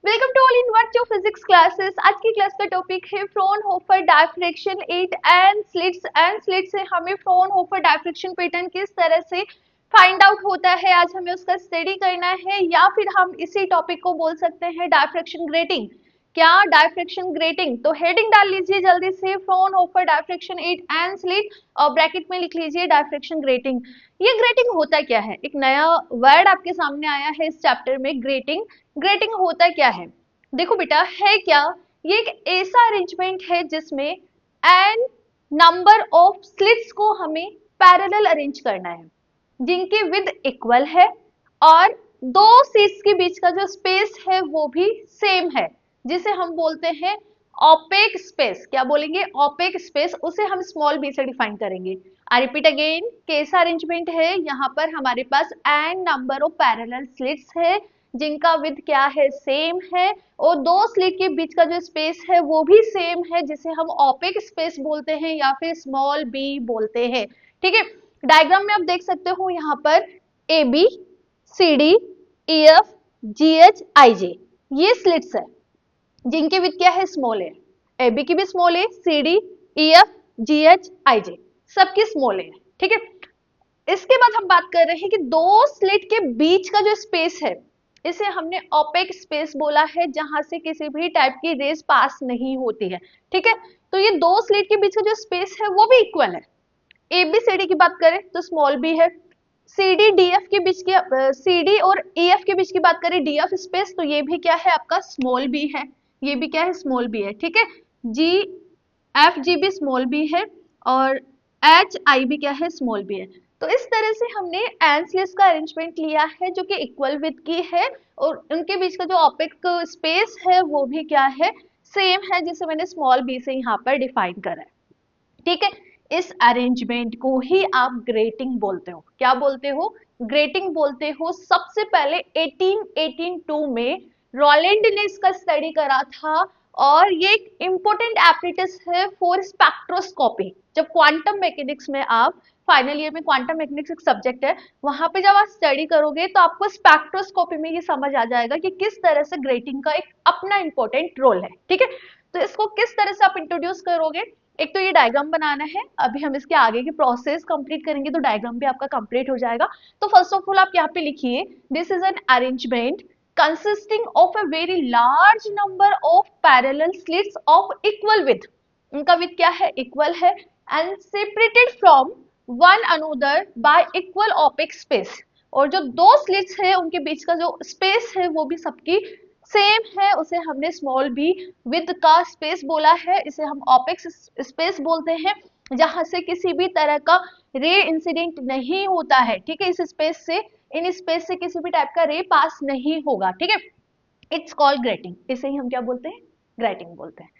Welcome to all in virtue physics classes. आज की class का टॉपिक है Fraunhofer diffraction at N slits से हमें फ्रॉनहोफर डायफ्रैक्शन पैटर्न किस तरह से फाइंड आउट होता है, आज हमें उसका स्टडी करना है, या फिर हम इसी टॉपिक को बोल सकते हैं डायफ्रैक्शन ग्रेटिंग। क्या डायफ्रैक्शन ग्रेटिंग? तो हेडिंग डाल लीजिए जल्दी से, Fraunhofer diffraction at and slit, और ब्रैकेट में लिख लीजिए डायफ्रैक्शन ग्रेटिंग। ये ग्रेटिंग होता क्या है? एक नया वर्ड आपके सामने आया है इस चैप्टर में, ग्रेटिंग। ग्रेटिंग होता क्या है? देखो बेटा, है क्या, ये एक ऐसा अरेंजमेंट है जिसमें एन नंबर ऑफ स्लिट्स को हमें पैरेलल अरेंज करना है, जिनकी विद इक्वल है, और दो स्लिट्स के बीच का जो स्पेस है वो भी सेम है, जिसे हम बोलते हैं ओपेक स्पेस। क्या बोलेंगे? Opaque space. उसे हम स्मॉल बी से डिफाइन करेंगे। आई रिपीट अगेन, कैसा अरेंजमेंट है? यहाँ पर हमारे पास N number of parallel slits है, जिनका विद क्या है? सेम है, और दो स्लिट के बीच का जो स्पेस है वो भी सेम है, जिसे हम ओपेक स्पेस बोलते हैं या फिर स्मॉल बी बोलते हैं। ठीक है, डायग्राम में आप देख सकते हो यहाँ पर A B, C D, E F, G H, I J, ये स्लिट्स है जिनके विथ क्या है? स्मॉल है। ए बी की भी स्मॉल है, C D, E F, G H, I J, सबकी स्मॉल है। ठीक है, इसके बाद हम बात कर रहे हैं कि दो स्लिट के बीच का जो स्पेस है, इसे हमने ओपेक स्पेस बोला है, जहां से किसी भी टाइप की रेज पास नहीं होती है। ठीक है, तो ये दो स्लिट के बीच का जो स्पेस है वो भी इक्वल है। ए बी सी डी की बात करें तो स्मॉल बी है। सी डी डी एफ के बीच की, सी डी और ई एफ के बीच की बात करें, डी एफ स्पेस, तो ये भी क्या है? आपका स्मॉल बी है। ये भी क्या है? स्मॉल बी है। ठीक है, जी एफ जी भी स्मॉल बी है, और एच आई भी क्या है? स्मॉल बी है। तो इस तरह से हमने एंसलेस का अरेंजमेंट लिया है, जो कि इक्वल विथ की है, और उनके बीच का जो ऑपेक स्पेस है वो भी क्या है? सेम है, जिसे मैंने स्मॉल बी से यहाँ पर डिफाइन करा है। ठीक है, इस अरेंजमेंट को ही आप ग्रेटिंग बोलते हो। क्या बोलते हो? ग्रेटिंग बोलते हो। सबसे पहले 1882 में रॉलैंड ने इसका स्टडी करा था, और ये एक इंपॉर्टेंट एपरेटस है फॉर स्पेक्ट्रोस्कोपी। जब क्वांटम मैकेनिक्स में आप फाइनल ईयर में, क्वांटम मैकेनिक्स एक सब्जेक्ट है, वहां पे जब आप स्टडी करोगे तो आपको स्पेक्ट्रोस्कोपी में ये समझ आ जाएगा कि किस तरह से ग्रेटिंग का एक अपना इंपॉर्टेंट रोल है। ठीक है, तो इसको किस तरह से आप इंट्रोड्यूस करोगे? एक तो ये डायग्राम बनाना है, अभी हम इसके आगे की प्रोसेस कंप्लीट करेंगे तो डायग्राम भी आपका कंप्लीट हो जाएगा। तो फर्स्ट ऑफ ऑल आप यहाँ पे लिखिए, this is an arrangement consisting of a very large number of parallel slits of equal width। उनका विथ क्या है? इक्वल है, and separated from one another by equal opaque space. और जो दो स्लिट्स है उनके बीच का जो स्पेस है वो भी सबकी सेम है, उसे हमने स्मॉल बी विद का स्पेस बोला है, इसे हम ऑपेक्स स्पेस बोलते हैं, जहां से किसी भी तरह का रे इंसिडेंट नहीं होता है। ठीक है, इस स्पेस से, इन स्पेस से किसी भी टाइप का रे पास नहीं होगा। ठीक है, इट्स कॉल्ड ग्रेटिंग। इसे ही हम क्या बोलते हैं? ग्रेटिंग बोलते हैं।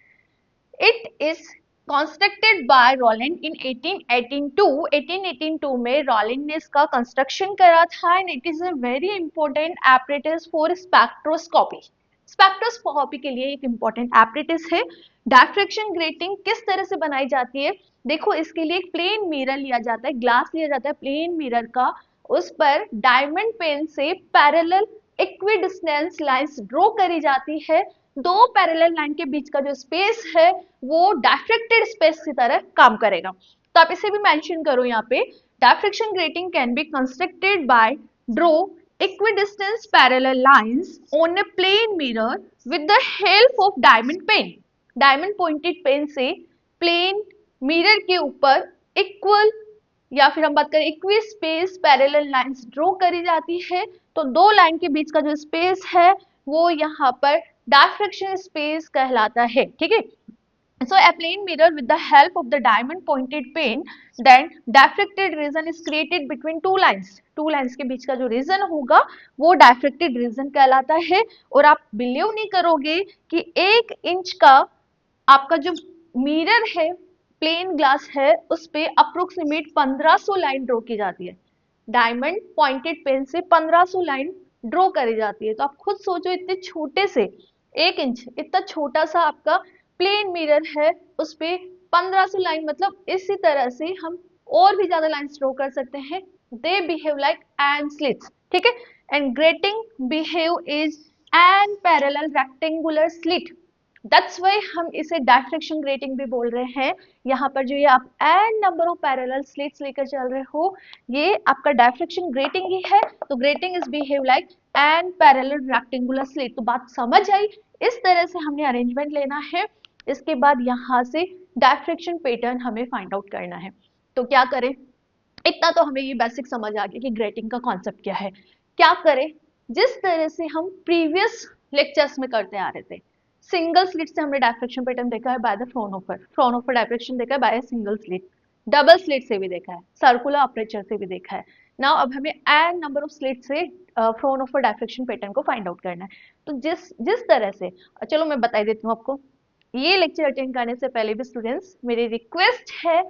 It is constructed by Rowland in 1882। 1882 में रॉलिन ने इसका कंस्ट्रक्शन करा था, and it is a very important apparatus for spectroscopy. Spectroscopy के लिए एक इंपॉर्टेंट apparatus है। डायफ्रैक्शन ग्रेटिंग किस तरह से बनाई जाती है? देखो, इसके लिए एक प्लेन मिरर लिया जाता है, ग्लास लिया जाता है प्लेन मिरर का, उस पर डायमंड पेन से पैरेलल इक्विडिस्टेंस लाइंस ड्रॉ करी जाती है। दो पैरेलल लाइन के बीच का जो स्पेस है वो डायफ्रेक्टेड स्पेस की तरह काम करेगा। तो आप इसे भी मेंशन करो यहाँ पे, diffraction grating can be constructed by draw equidistant parallel lines on a plane mirror with the help of diamond pen। Diamond pointed pen से प्लेन मिरर के ऊपर इक्वल, या फिर हम बात करें equi space parallel lines draw करी जाती है। तो दो लाइन के बीच का जो स्पेस है वो यहाँ पर डायफ्रैक्शन स्पेस कहलाता है। ठीक है, so a plane mirror with the help of the diamond pointed pen, then diffracted region is created between two lines। Two lines के बीच का जो रीजन होगा वो डायफ्रेक्टेड रीजन कहलाता है। और आप बिलीव नहीं करोगे कि 1 इंच का आपका जो मिरर है, प्लेन ग्लास है, उस पे अप्रोक्सीमेट 1500 लाइन ड्रॉ की जाती है। डायमंड पॉइंटेड पेन से 1500 लाइन ड्रॉ करी जाती है। तो आप खुद सोचो, इतने छोटे से 1 इंच, इतना छोटा सा आपका प्लेन मिरर है, उस पे 1500 लाइन, मतलब इसी तरह से हम और भी ज्यादा लाइन ड्रॉ कर सकते हैं। They behave like and slits. ठीक है, and grating behave is an parallel rectangular slit, that's why हम इसे डायफ्रेक्शन ग्रेटिंग भी बोल रहे हैं। यहाँ पर जो ये आप N number of parallel slits लेकर चल रहे हो, ये आपका डायफ्रेक्शन ग्रेटिंग ही है। तो grating is behave like an parallel rectangular slit. तो बात समझ आई, इस तरह से हमने अरेंजमेंट लेना है। इसके बाद यहाँ से डायफ्रेक्शन पैटर्न हमें फाइंड आउट करना है। तो क्या करें, इतना तो हमें ये बेसिक समझ आ गया कि ग्रेटिंग का कॉन्सेप्ट क्या है। क्या करें, जिस तरह से हम प्रीवियस लेक्चर्स में करते आ रहे थे, सिंगल स्लिट से हमने डायफ्रेक्शन पैटर्न देखा है बाय द फ्राउनहोफर डायफ्रेक्शन देखा है by single slit, double slit से भी देखा है, सर्कुलर अपर्चर से भी देखा है। नाउ अब हमें एन नंबर ऑफ स्लिट से फ्राउनहोफर डायफ्रेक्शन पैटर्न को फाइंड आउट करना है। तो जिस जिस तरह से, चलो मैं बता देती हूँ आपको, ये लेक्चर अटेंड करने से पहले भी स्टूडेंट्स मेरी रिक्वेस्ट है,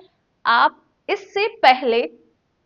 आप इससे पहले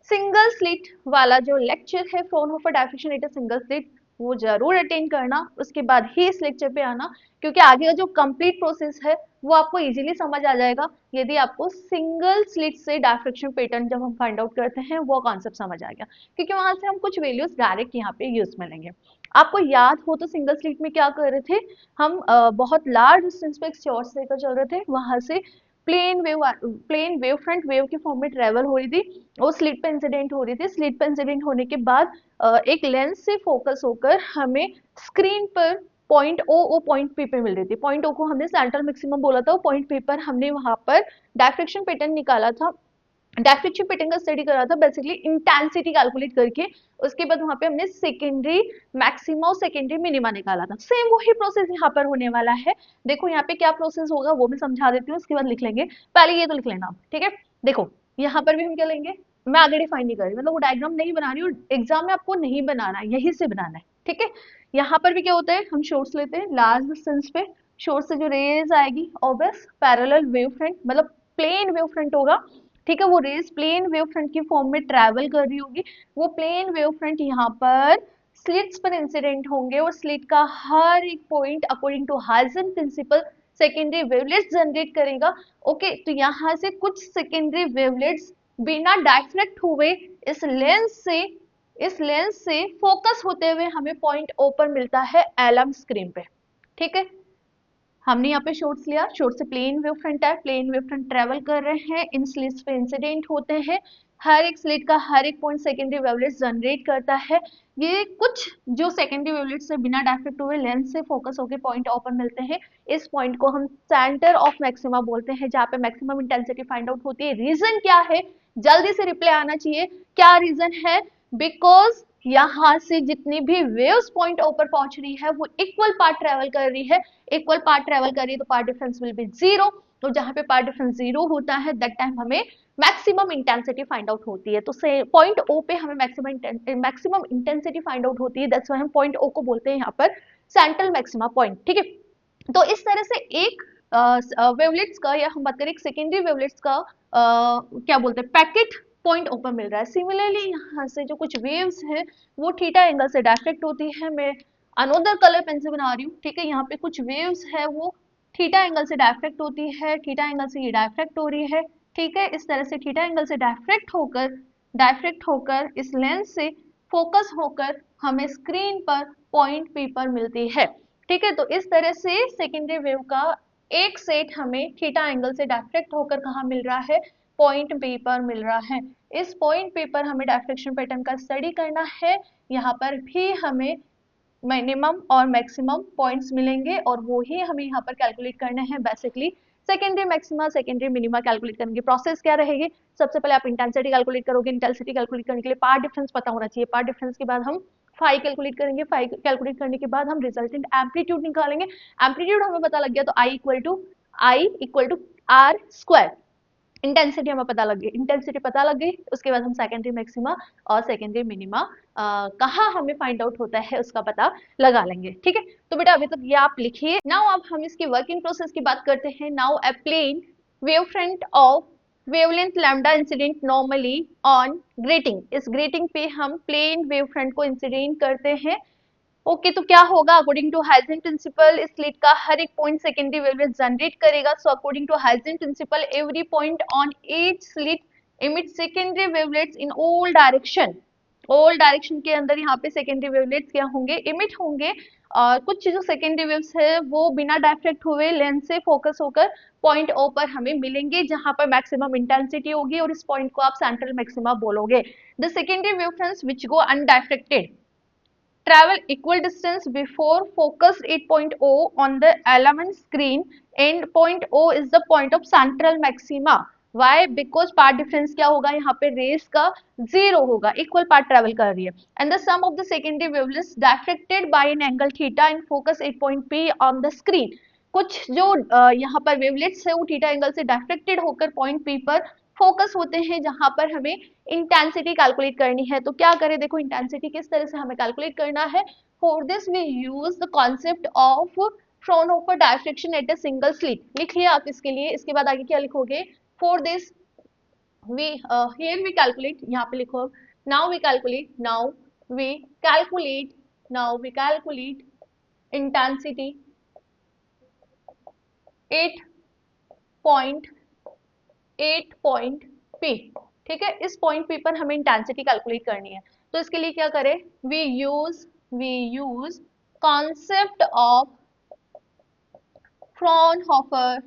सिंगल स्लिट वाला जो लेक्चर है Fraunhofer diffraction at a single slit, वो जरूर अटेंड करना, उसके बाद ही इस लेक्चर पे आना, क्योंकि आगे का जो कंप्लीट प्रोसेस है वो आपको इजीली समझ आ जाएगा यदि आपको सिंगल स्लिट से डायफ्रेक्शन पैटर्न जब हम फाइंड आउट करते हैं वो कॉन्सेप्ट समझ आ गया, क्योंकि वहां से हम कुछ वैल्यूज डायरेक्ट यहाँ पे यूज में लेंगे। आपको याद हो तो सिंगल स्लिट में क्या कर रहे थे हम, बहुत लार्ज डिस्टेंस पे एक शॉर्ट्स लेकर चल रहे थे, वहां से प्लेन वेव फ्रंट वेव के फॉर्म में ट्रेवल हो रही थी, वो स्लिट पे इंसिडेंट हो रही थी। स्लिट पे इंसिडेंट होने के बाद एक लेंस से फोकस होकर हमें स्क्रीन पर पॉइंट ओ पॉइंट पी पे मिल रही थी। पॉइंट ओ को हमने सेंट्रल मैक्सिमम बोला था, पॉइंट पी पर हमने वहां पर डायफ्रेक्शन पैटर्न निकाला था, डायफ्रेक्शन पैटर्न का स्टडी करा था बेसिकली इंटेंसिटी कैलकुलेट करके। उसके बाद वहां पे हमने सेकेंडरी मैक्सिमा और सेकेंडरी मिनिमा निकाला था। सेम वही प्रोसेस यहाँ पर होने वाला है। देखो यहाँ पे क्या प्रोसेस होगा वो मैं समझा देती हूँ, उसके बाद लिख लेंगे। पहले ये तो लिख लेना, ठीक है। देखो यहाँ पर भी हम क्या लेंगे, मैं आगे डिफाइन नहीं कर रही, मतलब वो डायग्राम नहीं बना रही हूँ, एग्जाम में आपको नहीं बनाना है, यही से बनाना है, ठीक है। यहाँ पर भी क्या होता है, हम सोर्स लेते हैं लार्ज डिस्टेंस पे, सोर्स से जो रेज आएगी ऑब्वियस पैरेलल वेव फ्रंट, मतलब प्लेन वेव फ्रंट होगा, ठीक है। वो रेज प्लेन वेव फ्रंट की फॉर्म में ट्रैवल कर रही होगी, वो प्लेन वेव फ्रंट यहाँ पर स्लिट्स पर इंसिडेंट होंगे और स्लिट का हर एक point according to Huygens principle secondary wavelets generate करेगा। ओके, तो यहाँ से कुछ सेकेंडरी वेवलेट्स बिना डायफ्रेक्ट हुए इस लेंस से फोकस होते हुए हमें पॉइंट ओ पर मिलता है एलम स्क्रीन पे, ठीक है। हमने यहाँ पे शॉर्ट्स लिया, शॉर्ट से प्लेन वेव फ्रंट है, प्लेन वेव फ्रंट ट्रेवल कर रहे हैं, इन स्लिट्स पे इंसिडेंट होते हैं, हर एक स्लिट का हर एक पॉइंट सेकेंडरी वेवलेट्स जनरेट करता है। ये कुछ जो सेकेंडरी वेवलेट्स से बिना डायफ्रेक्ट हुए लेंस से फोकस होकर पॉइंट ओ पर मिलते हैं, इस पॉइंट को हम सेंटर ऑफ मैक्सिमा बोलते हैं, जहाँ पे मैक्सिमम इंटेंसिटी फाइंड आउट होती है। रीजन क्या है, जल्दी से रिप्लाई आना चाहिए, क्या रीजन है, बिकॉज यहाँ से जितनी भी वेव्स पॉइंट ओ पर पहुंच रही है वो इक्वल पार्ट ट्रेवल कर रही है, इक्वल पार्ट ट्रेवल करिए तो path difference will be zero. तो जहां पे पार्ट डिफरेंस जीरो होता है दैट टाइम हमें मैक्सिमम इंटेंसिटी फाइंड आउट होती है। तो से पॉइंट ओ पे हमें मैक्सिमम इंटेंसिटी फाइंड आउट होती है, दैट्स व्हाई हम पॉइंट ओ को बोलते हैं यहाँ पर सेंट्रल मैक्सिमा पॉइंट, ठीक है। तो इस तरह से एक वेवलेट्स का, या हम बात करें एक सेकेंडरी वेवलेट्स का क्या बोलते हैं पैकेट पॉइंट ओपर मिल रहा है। सिमिलरली यहाँ से जो कुछ वेव्स है वो थीटा एंगल से डायफ्रेक्ट होती है। मैं अनोदर कलर पेन से बना रही हूँ, ठीक है। यहाँ पे कुछ वेव्स है वो थीटा एंगल से डायफ्रेक्ट होती है, थीटा एंगल से ये डायफ्रेक्ट हो रही है, ठीक है। इस तरह से थीटा एंगल से डायफ्रेक्ट होकर इस लेंस से फोकस होकर हमें स्क्रीन पर पॉइंट पी पर मिलती है, ठीक है। तो इस तरह से सेकेंडरी वेव का एक सेट हमें थीटा एंगल से डायफ्रेक्ट होकर कहाँ मिल रहा है, पॉइंट पी पर मिल रहा है। इस पॉइंट पी पर हमें डायफ्रेक्शन पैटर्न का स्टडी करना है। यहाँ पर भी हमें मिनिमम और मैक्सिमम पॉइंट्स मिलेंगे और वो ही हमें यहाँ पर कैलकुलेट करना है। Basically secondary maxima secondary minima calculate करने की प्रोसेस क्या रहेगी, सबसे पहले आप इंटेंसिटी कैलकुलेट करोगे, इंटेंसिटी कैलकुलेट करने के लिए पार्ट डिफरेंस पता होना चाहिए, पार्ट डिफरेंस के बाद हम फाई कैलकुलेट करेंगे, फाई कैलकुलेट करने के बाद हम रिजल्टेंट एम्पलीट्यूड निकालेंगे। एम्पलीट्यूड हमें पता लग गया तो I equal to R square, intensity हमें पता लग गई, इंटेंसिटी पता लग गई, उसके बाद हम सेकेंडरी मैक्सिमा और सेकेंडरी मिनिमा कहाँ हमें फाइंड आउट होता है उसका पता लगा लेंगे, ठीक है। तो बेटा अभी तक ये आप लिखिए। नाउ अब हम इसकी वर्किंग प्रोसेस की बात करते हैं। Now a plane wave front of wavelength lambda incident normally on grating, इस ग्रेटिंग पे हम प्लेन वेव फ्रंट को इंसिडेंट करते हैं। ओके तो क्या होगा, अकॉर्डिंग टू हाइजेन प्रिंसिपल इस स्लिट का हर एक पॉइंट सेकेंडरी वेवलेंथ जनरेट करेगा। So according to Huygens principle every point on each slit emits secondary wavelets in all direction, all direction के अंदर यहाँ पे सेकेंडरी वेवलेट्स क्या होंगे, इमिट होंगे। और कुछ जो सेकेंडरी वेव्स है वो बिना डायफ्रेक्ट हुए लेंस से फोकस होकर पॉइंट ओ पर हमें मिलेंगे, जहां पर मैक्सिमम इंटेंसिटी होगी, और इस पॉइंट को आप सेंट्रल मैक्सिमा बोलोगे। The secondary wave fronts which go undiffracted travel equal distance before focused at point O on the element screen, and point O is the point of central maxima. Why? Because path difference क्या होगा यहाँ पे, race का zero होगा, equal path travel कर रही है। And the sum of the secondary wavelets diffracted by an angle theta and focus at point P on the screen. कुछ जो यहाँ पर वेवलेट्स है वो थीटा एंगल से डायफ्रेक्टेड होकर पॉइंट पी पर फोकस होते हैं, जहां पर हमें इंटेंसिटी कैलकुलेट करनी है। तो क्या करें, देखो इंटेंसिटी किस तरह से हमें कैलकुलेट करना है। For this we use the concept of Fraunhofer diffraction at a single slit. लिख लिया आप इसके लिए, इसके बाद आगे क्या लिखोगे, for this we here we calculate, यहाँ पे लिखो now we calculate, now we calculate intensity at point P. ठीक है, इस पॉइंट पी पर हमें इंटेंसिटी कैलकुलेट करनी है। तो इसके लिए क्या करें, we use concept of Fraunhofer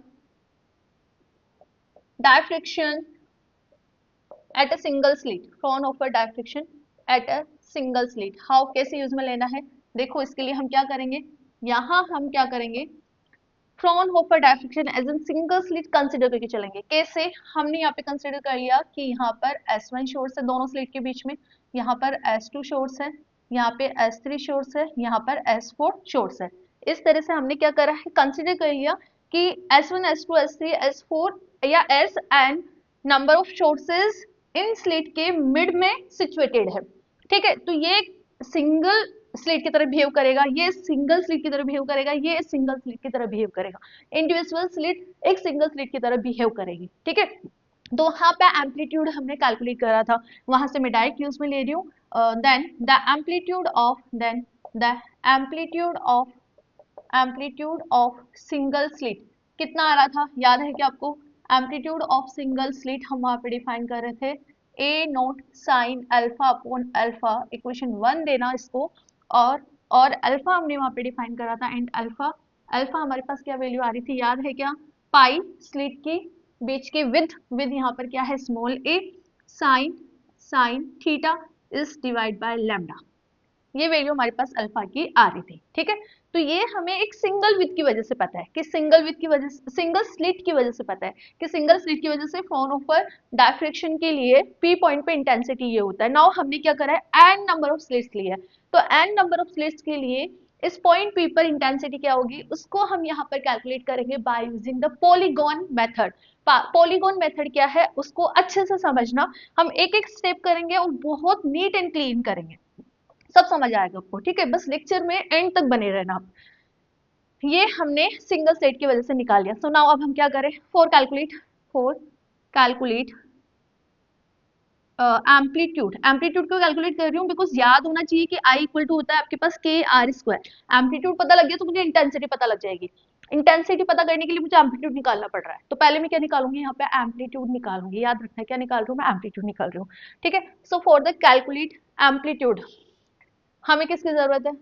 diffraction at a single slit, Fraunhofer diffraction at a single slit. How, कैसे यूज में लेना है, देखो इसके लिए हम क्या करेंगे, यहां हम क्या करेंगे, Fraunhofer diffraction as an single slit consider करके चलेंगे। कैसे, हमने यहाँ पे कंसीडर कर लिया कि यहाँ पर S1 सोर्स है दोनों स्लिट के बीच में, यहाँ पर S2 सोर्स है, यहाँ पे S3 सोर्स है, यहाँ पर S4 सोर्स है। इस तरह से हमने क्या करा है, कंसीडर कर लिया कि S1 S2 S3 S4 या S and number of sources in slit के मिड में सिचुएटेड है। ठीक है, तो ये सिंगल स्लिट की तरह बिहेव करेगा, ये सिंगल स्लिट की तरह बिहेव करेगा, ये सिंगल स्लिट की तरह बिहेव करेगा। इंडिविजुअल स्लिट एक सिंगल स्लिट की तरह बिहेव करेगी। ठीक है, तो वहां पे एम्पलीट्यूड हमने कैलकुलेट करा था, वहां से मैं डायरेक्ट यूज में ले रही हूँ। Then the amplitude of single slit कितना आ रहा था, याद है क्या आपको, एम्पलीट्यूड ऑफ सिंगल स्लिट हम वहां पे डिफाइन कर रहे थे A naught sine alpha upon alpha, equation 1 देना इसको, और अल्फा हमने वहां पे डिफाइन करा था, एंड अल्फा अल्फा हमारे पास क्या वैल्यू आ रही थी, याद है क्या, पाई स्लिट की बीच की विद यहाँ पर क्या है, small A, sign theta is divide by lambda, ये वैल्यू हमारे पास अल्फा की आ रही थी। ठीक है, तो ये हमें एक सिंगल विथ की वजह से पता है कि सिंगल स्लिट की वजह से पता है कि सिंगल स्लिट की वजह से फ्रॉनहोफर डायफ्रेक्शन के लिए पी पॉइंट पे इंटेंसिटी ये होता है। नाउ हमने क्या करा है, एन नंबर ऑफ स्लिट्स लिया है, तो एन नंबर ऑफ स्लिट्स के लिए इस पॉइंट पी पर इंटेंसिटी क्या होगी, उसको हम यहाँ पर कैलकुलेट करेंगे by using the polygon method. Polygon method क्या है उसको अच्छे से समझना, हम एक एक स्टेप करेंगे और बहुत नीट एंड क्लीन करेंगे, सब समझ आएगा आपको। ठीक है, बस लेक्चर में एंड तक बने रहना आप। ये हमने सिंगल स्टेट की वजह से निकाल लिया। सो नाउ अब हम क्या करें, फोर कैलकुलेट एम्पलीट्यूड क्यों कैलकुलेट कर रही हूँ, बिकॉज याद होना चाहिए कि आई इक्वल टू होता है आपके पास के आर स्क्वायर। एम्पलीट्यूड पता लग गया तो मुझे इंटेंसिटी पता लग जाएगी, इंटेंसिटी पता करने के लिए मुझे एम्पलीट्यूड निकालना पड़ रहा है, तो पहले मैं क्या निकालूंगी, यहाँ पे एम्पलीट्यूड निकालूंगी, याद रखना है क्या निकाल रही हूँ मैं, एम्पलीट्यूड निकाल रही हूँ। ठीक है, so for the calculate amplitude हमें किसकी जरूरत है,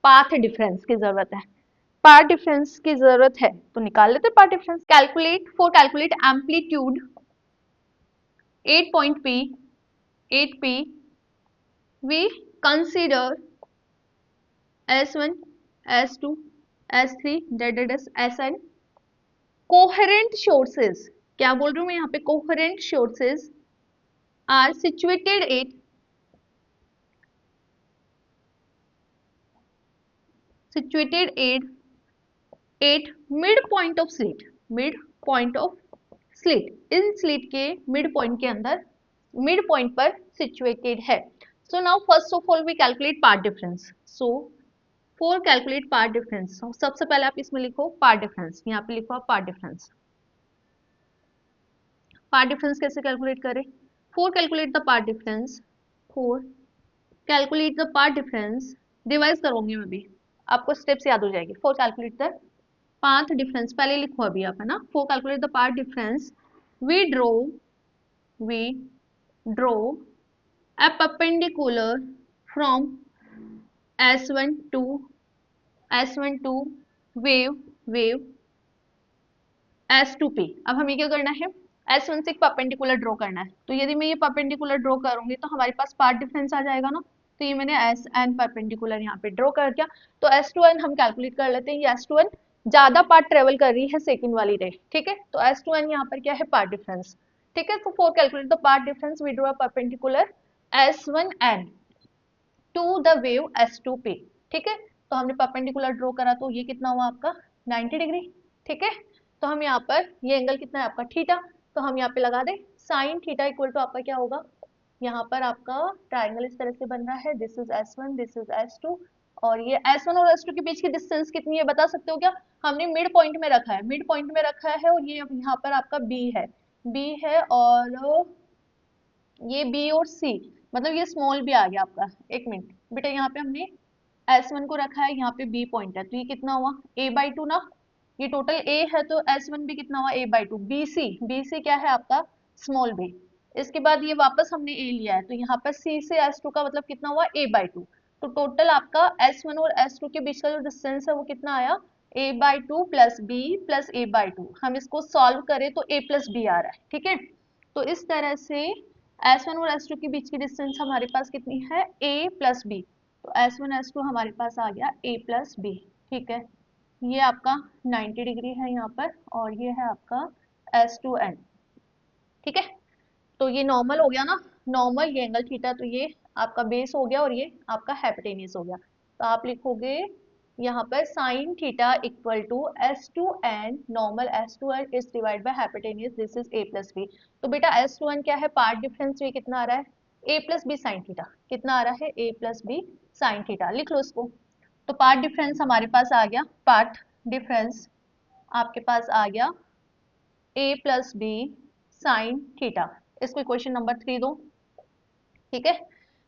पाथ डिफरेंस की जरूरत है, पाथ डिफरेंस की जरूरत है, तो निकाल लेते path difference. Calculate amplitude 8 point P 8p we consider S1 S2 S3 Sn coherent sources, क्या बोल रही हूँ मैं यहाँ पे, coherent sources are situated at mid point of slit इन स्लिट के मिड पॉइंट के अंदर, मिड पॉइंट पर सिचुएटेड है। So now first of all we calculate path difference. So for calculate path difference, सबसे पहले आप इसमें लिखो पाथ डिफरेंस, यहाँ पे लिखो आप पाथ डिफरेंस। पाथ डिफरेंस कैसे कैलकुलेट करें, for calculate the path difference, for calculate the path difference, revise करूंगी मैं भी, आपको स्टेप्स याद हो जाएगी। For calculate the path difference पहले लिखो अभी आप, है ना, for calculate the path difference we draw A perpendicular from S1 to wave S2P। अब हमें क्या करना है, S1 से एक परपेंडिकुलर ड्रॉ करना है। तो यदि मैं ये परपेंडिकुलर ड्रॉ करूंगी तो हमारे पास पाथ डिफरेंस आ जाएगा ना। तो ये मैंने एस एन परपेंडिकुलर यहाँ पे ड्रॉ कर दिया। तो S2n हम कैलकुलेट कर लेते हैं। ये S2n ज्यादा पार्ट ट्रेवल कर रही है सेकंड वाली रे, ठीक है। तो S2n यहाँ पर क्या है, पार्ट डिफरेंस, ठीक है। तो for calculate the part difference we draw perpendicular S1n to the wave S2P, ठीक है। तो हमने परपेंडिकुलर ड्रॉ करा तो ये कितना हुआ आपका 90 डिग्री, ठीक है। तो हम यहाँ पर ये एंगल कितना है आपका थीटा, तो हम यहाँ पे लगा दें साइन थीटा इक्वल टू आपका क्या होगा, यहाँ पर आपका ट्राइंगल इस तरह से बन रहा है, this is S1 this is S2 और ये S1 और S2 के बीच की डिस्टेंस कितनी है बता सकते हो क्या? हमने मिड पॉइंट में रखा है, मिड पॉइंट में रखा है और ये यहाँ पर आपका B है और ये B और C, मतलब ये स्मॉल b आ गया आपका। एक मिनट बेटा, यहाँ पे हमने S1 को रखा है, यहाँ पे B पॉइंट है, तो ये कितना हुआ a/2 ना। ये टोटल A है तो S1 भी कितना हुआ a/2। BC क्या है आपका स्मॉल b। इसके बाद ये वापस हमने A लिया है तो यहाँ पर C से S2 का मतलब कितना हुआ a/2। तो टोटल आपका S1 और S2 के बीच का जो डिस्टेंस है वो कितना आया a/2 plus b plus a/2। हम इसको सॉल्व करें तो a प्लस b आ रहा है, ठीक है। तो इस तरह से S1 और S2 के बीच की डिस्टेंस हमारे पास कितनी है a प्लस b। तो S1 S2 हमारे पास आ गया a प्लस b, ठीक है। ये आपका 90 डिग्री है यहाँ पर और ये है आपका S2n, ठीक है। तो ये नॉर्मल हो गया ना, नॉर्मल ये एंगल थीटा, तो ये आपका बेस हो गया और ये आपका हाइपोटेन्यूज हो गया। तो आप लिखोगे यहाँ पर sine theta equal to S2n normal S2n is divide by hypotenuse, this is a plus b। तो बेटा S2n क्या है, पार्ट डिफरेंस ये कितना आ रहा है a plus B sine theta, कितना आ रहा है a plus B sine theta, लिख लो इसको। तो पार्ट डिफरेंस हमारे पास आ गया, पार्ट डिफरेंस आपके पास आ गया a plus B sine theta. इसको इक्वेशन नंबर 3 दो, ठीक है।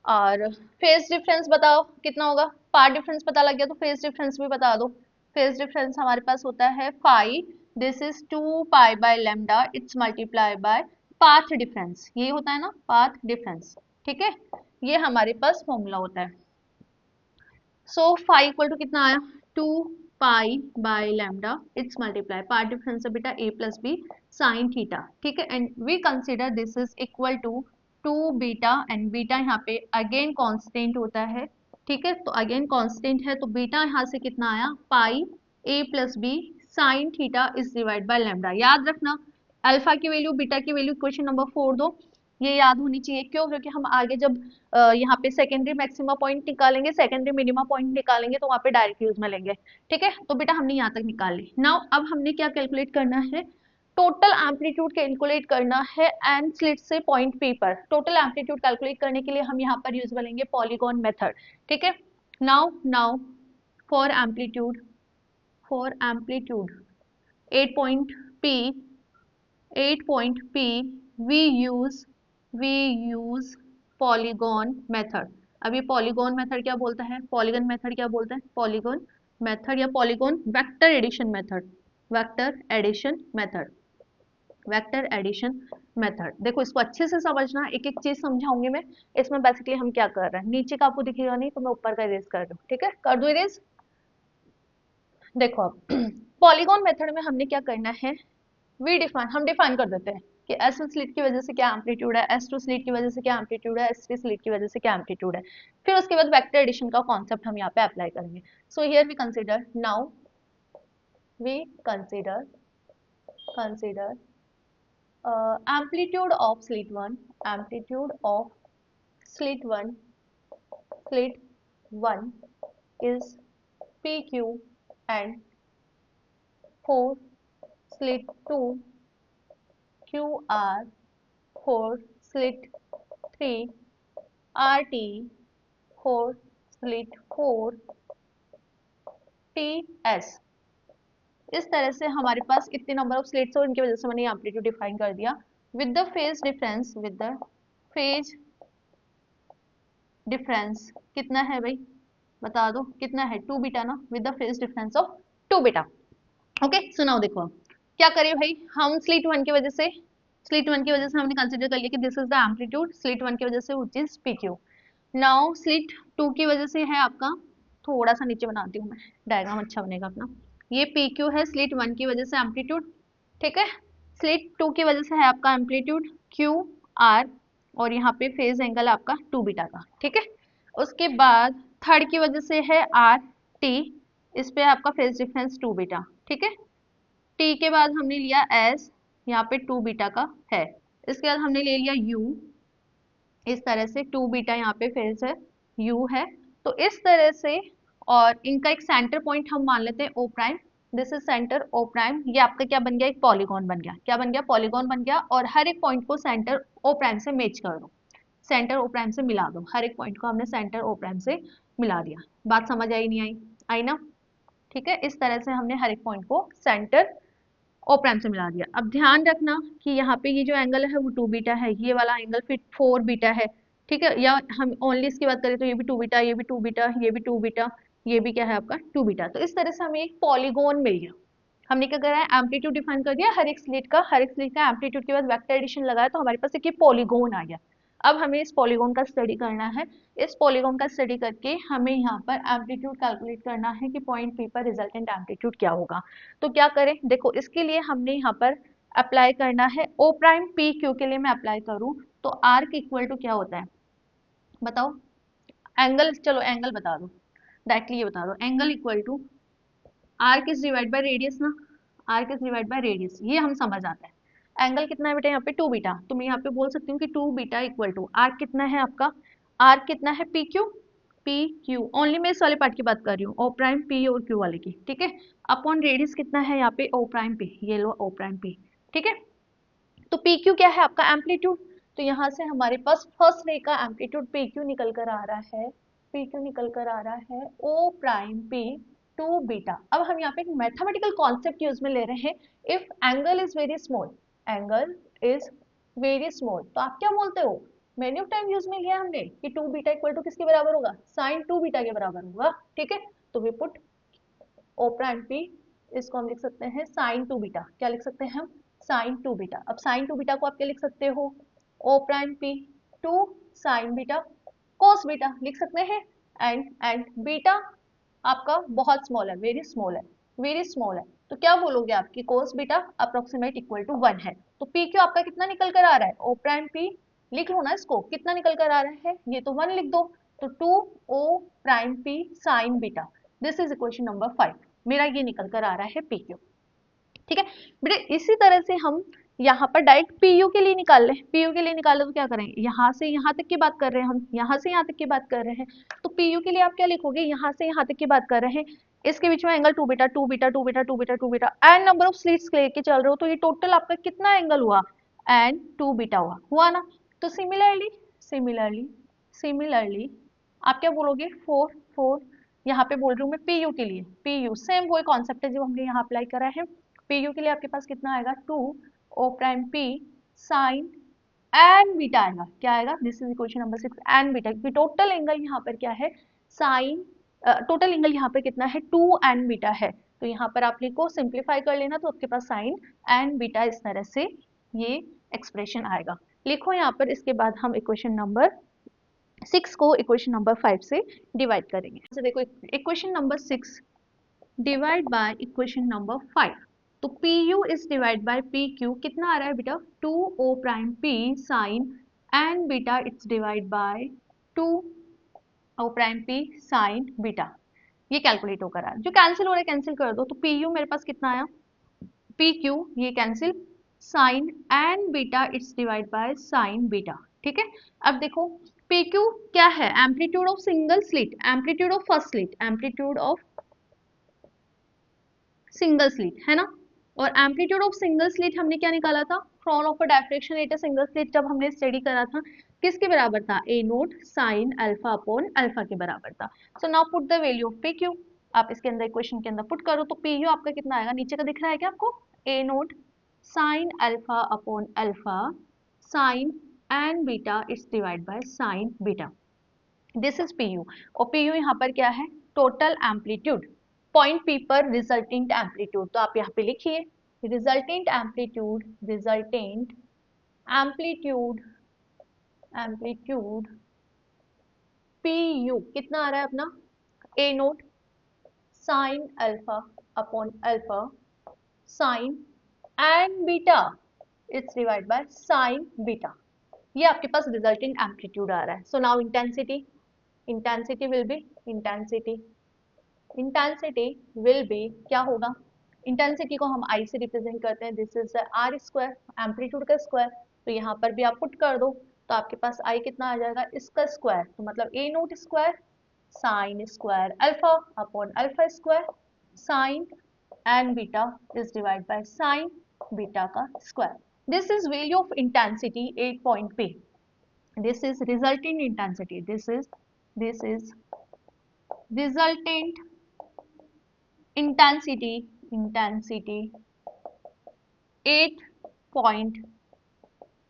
और फेज डिफरेंस बताओ कितना होगा, पार्ट डिफरेंस पता लग गया तो फेज डिफरेंस भी बता दो। फेज डिफरेंस हमारे पास होता है phi, this is 2 pi by lambda, its multiply by path difference, ये होता है ना पाथ डिफरेंस, ठीक है। ये हमारे पास फॉर्मूला होता है। सो फाई इक्वल टू कितना आया 2 pi by lambda, its multiply part difference है बेटा a plus B sine theta, ठीक है। And we consider this is equal to 2 beta, and beta यहाँ पे अगेन कांस्टेंट होता है, ठीक है। तो अगेन कांस्टेंट है तो बीटा यहाँ से कितना आया pi a plus B sine theta is divide by lambda. याद रखना अल्फा की वैल्यू बीटा की वैल्यू क्वेश्चन नंबर 4 दो, ये याद होनी चाहिए। क्यों? क्योंकि हम आगे जब यहाँ पे सेकेंडरी मैक्सिमा पॉइंट निकालेंगे, सेकेंडरी मिनिमा पॉइंट निकालेंगे तो वहाँ पे डायरेक्ट यूज में लेंगे, ठीक है। तो बेटा हमने यहाँ तक निकाल ली। नाउ अब हमने क्या कैलकुलेट करना है, टोटल एम्पलीट्यूड कैलकुलेट करना है एंड स्लिट से पॉइंट पी पर। टोटल एम्पलीट्यूड कैलकुलेट करने के लिए हम यहाँ पर यूज करेंगे पॉलीगॉन मेथड, ठीक है। Now for amplitude 8 point P we use polygon method। अब ये पॉलीगॉन मेथड क्या बोलता है, पॉलीगॉन मेथड क्या बोलता है, पॉलीगॉन मेथड या polygon vector addition method, vector addition method, vector addition method. देखो इसको अच्छे से समझना, एक एक चीज समझाऊंगी मैं। इसमें बेसिकली हम क्या कर रहे हैं, नीचे का आपको दिखेगा नहीं तो मैं ऊपर का इरेज कर दूं, ठीक है, कर दो इरेज। देखो अब पॉलीगॉन मेथड में हमने क्या करना है, हम डिफाइन कर देते हैं कि S1 स्लिट की वजह से क्या एम्पलीट्यूड है, S2 स्लिट की वजह से क्या एम्पलीट्यूड है, S3 स्लिट की वजह से क्या एम्पलीट्यूड है। फिर उसके बाद वेक्टर एडिशन का कॉन्सेप्ट हम यहाँ पे अप्लाई करेंगे। So here we consider, now we consider amplitude of slit 1, amplitude of slit 1 is PQ, and for slit 2 QR, for slit 3 RT, for slit 4 TS। इस तरह से हमारे पास इतने नंबर ऑफ स्लिट्स और इनकी वजह से मैंने एम्पलीट्यूड डिफाइन कर दिया with the phase difference, with the phase difference कितना है भाई बता दो, कितना है 2 बीटा ना, with the phase difference of 2 beta. Okay सुनाओ, देखो क्या करें भाई, हम स्लिट 1 की वजह से स्लिट 1 की वजह से हमने कंसिडर कर लिया कि this is the amplitude slit 1 की वजह से which is P Q. Now slit 2 की वजह से है आपका, थोड़ा सा नीचे बनाती हूँ मैं, डायग्राम अच्छा बनेगा अपना। ये पी क्यू है स्लिट 1 की वजह से एम्पलीट्यूड, ठीक है। स्लिट 2 की वजह से है आपका एम्पलीट्यूड क्यू आर, और यहाँ पे फेज एंगल आपका 2 बीटा का, ठीक है। उसके बाद थर्ड की वजह से है आर टी, इस पे आपका फेज डिफरेंस 2 बीटा, ठीक है। टी के बाद हमने लिया एस, यहाँ पे 2 बीटा का है। इसके बाद हमने ले लिया यू, इस तरह से 2 बीटा यहाँ पे फेज है, यू है, तो इस तरह से। और इनका एक सेंटर पॉइंट हम मान लेते हैं O prime, this is centre O prime. ये आपका क्या बन गया, एक पॉलीगॉन बन गया, क्या बन गया, पॉलीगॉन बन गया। और हर एक पॉइंट को सेंटर ओ प्राइम से मैच कर दो, सेंटर ओ प्राइम से मिला दो, हर एक पॉइंट को हमने सेंटर ओ प्राइम से मिला दिया। बात समझ आई नहीं आई, आई ना, ठीक है। इस तरह से हमने हर एक पॉइंट को सेंटर ओ प्राइम से मिला दिया। अब ध्यान रखना कि यहाँ पे ये जो एंगल है वो 2 बीटा है, ये वाला एंगल फिर 4 बीटा है, ठीक है। या हम ओनली इसकी बात करें तो ये भी 2 बीटा, ये भी 2 बीटा, ये भी 2 बीटा, ये भी क्या है आपका 2 बीटा। तो इस तरह से हमें एक पॉलीगॉन मिल गया। हमने क्या करा है, एम्पलीट्यूड डिफाइन कर दिया हर एक स्लिट का, हर एक स्लिट का एम्पलीट्यूड के बाद वेक्टर एडिशन लगाया, तो हमारे पास एक ये पॉलीगॉन आ गया। अब हमें इस पॉलीगॉन का स्टडी करना है। इस पॉलीगॉन का स्टडी करके हमें यहाँ पर एम्पलीट्यूड कैलकुलेट करना है कि पॉइंट पी पर रिजल्टेंट एम्पलीट्यूड क्या होगा। तो क्या करें, देखो इसके लिए हमने यहाँ पर अप्लाई करना है ओ प्राइम पी क्यू के लिए मैं अप्लाई करूँ तो आर्क इक्वल टू क्या होता है, बताओ। एंगल, चलो एंगल बता दो, डायरेक्टली ये बता दो, angle equal to arc is divide by radius ना, arc is divide by radius, ये हम समझ आता है। एंगल कितना है बेटा, यहाँ पे 2 बीटा, तो मैं यहाँ पे बोल सकती हूँ कि 2 बीटा इक्वल टू आर्क कितना है आपका, आर्क कितना है P Q, P Q only मैं इस वाले पार्ट की बात कर रही हूँ, ओ प्राइम पी और क्यू वाले की, ठीक है। अपॉन रेडियस कितना है यहाँ पे ओ प्राइम पी, ये लो ओ प्राइम पी, ठीक है। तो पी क्यू क्या है आपका एम्पलीट्यूड, तो यहाँ से हमारे पास फर्स्ट रे का एम्पलीट्यूड पी क्यू निकल कर आ रहा है, पी क्यू निकल कर आ रहा है ओ प्राइम पी 2 बीटा। अब हम यहाँ पे एक मैथमेटिकल कॉन्सेप्ट यूज में ले रहे हैं, if angle is very small, angle is very small, तो आप क्या बोलते हो, मेनी ऑफ टाइम यूज में लिया हमने कि 2 बीटा इक्वल टू किसके बराबर होगा, साइन 2 बीटा के बराबर होगा, ठीक है। तो we put O prime P, इसको हम लिख सकते हैं साइन 2 बीटा, क्या लिख सकते हैं हम, साइन 2 बीटा। अब साइन 2 बीटा को आप क्या लिख सकते हो, O prime P 2 sine beta cos beta लिख सकते हैं। एंड बीटा आपका बहुत स्मॉल है, वेरी स्मॉल है, वेरी स्मॉल है, तो क्या बोलोगे आपकी cos beta approximate equal to 1 है। तो पी क्यू आपका कितना निकल कर आ रहा है, ओ प्राइम पी लिख लो ना इसको, कितना निकल कर आ रहा है, ये तो 1 लिख दो, तो 2 O prime P sine beta, this is equation number 5, मेरा ये निकल कर आ रहा है पी क्यू, ठीक है बेटे। इसी तरह से हम यहाँ पर डायरेक्ट पीयू के लिए निकाल लें, पीयू के लिए निकाले तो क्या करें, यहाँ से यहाँ तक की बात कर रहे हैं हम, यहाँ से यहाँ तक की बात कर रहे हैं, तो पीयू के लिए आप क्या लिखोगे, यहाँ से यहाँ तक की बात कर रहे हैं, इसके बीच में angle 2 beta 2 beta 2 beta 2 beta 2 beta and number of slits लेके चल रहे हो, तो ये टोटल आपका कितना एंगल हुआ, एंड 2 बीटा हुआ ना। तो सिमिलरली सिमिलरली सिमिलरली आप क्या बोलोगे 4 4, यहाँ पे बोल रही हूँ मैं पीयू के लिए, पीयू सेम वही कॉन्सेप्ट है जो हमने यहाँ अप्लाई करा है। पीयू के लिए आपके पास कितना आएगा 2 O prime P sine N beta आएगा, क्या आएगा, this is equation number 6 N beta, क्योंकि टोटल एंगल यहाँ पर क्या है साइन, टोटल एंगल यहाँ पर कितना है 2 एन बीटा है, तो यहाँ पर आप लिखो सिंप्लीफाई कर लेना, तो आपके पास साइन एन बीटा इस तरह से ये एक्सप्रेशन आएगा। लिखो यहाँ पर, इसके बाद हम इक्वेशन नंबर 6 को इक्वेशन नंबर 5 से डिवाइड करेंगे। तो देखो equation number 6 divide by equation number 5, तो P U is divide by P Q कितना आ रहा है बेटा 2 O prime P sine and beta it's divide by 2 O prime P sine beta, ये कैलकुलेट होकर आ रहा है, जो कैंसिल हो रहा है कैंसिल कर दो, तो पी यू मेरे पास कितना आया, पी क्यू ये cancel, sine and beta it's divide by sine beta, ठीक है। अब देखो पी क्यू क्या है, amplitude of single slit, amplitude of first slit, amplitude of single slit है ना, और एम्पलीट्यूड ऑफ सिंगल स्लिट हमने क्या निकाला था, फ्रॉन of a diffraction at a single slit, जब हमने स्टडी करा था किसके बराबर था, A naught sine alpha upon alpha के बराबर था। So now put the value of P Q, आप इसके अंदर इक्वेशन के अंदर पुट करो, तो पी यू आपका कितना आएगा, नीचे का दिख रहा है क्या आपको, A naught sine alpha upon alpha sine and beta it's divide by sine beta, this is P U. और पी यू यहाँ पर क्या है, टोटल एम्पलीट्यूड, पॉइंट पी पर रिजल्टेंट एम्पलीट्यूड, तो आप यहाँ पे लिखिए resultant amplitude, resultant amplitude P U कितना आ रहा है अपना A naught sine alpha upon alpha sine and beta it's divide by sine beta. ये आपके पास रिजल्टिंग एम्पलीट्यूड आ रहा है। So now intensity will be intensity will be क्या होगा, इंटेंसिटी को हम आई से रिप्रेजेंट करते हैं, this is R square, amplitude का स्क्वायर। तो यहाँ पर भी आप पुट कर दो तो आपके पास आई कितना आ जाएगा, इसका स्क्वायर, तो मतलब A naught square sine square alpha upon alpha square sine and beta is divide by sine beta का square. This is value of intensity 8 point पे। This is resultant intensity, this is resultant intensity 8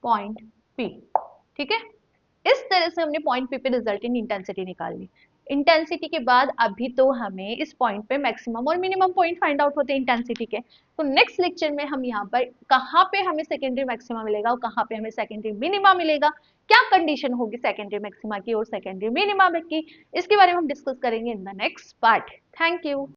point P. ठीक है, इस तरह से हमने point P पे resultant intensity निकाल ली। इंटेंसिटी के बाद अभी तो हमें इस पॉइंट पे मैक्सिमम और मिनिमम पॉइंट फाइंड आउट होते हैं इंटेंसिटी के। तो नेक्स्ट लेक्चर में हम यहाँ पर कहाँ पे हमें सेकेंडरी मैक्सिमा मिलेगा और कहाँ पे हमें सेकेंडरी मिनिमा मिलेगा, क्या कंडीशन होगी सेकेंडरी मैक्सिमा की और सेकेंडरी मिनिमा की, इसके बारे में हम डिस्कस करेंगे in the next part. Thank you.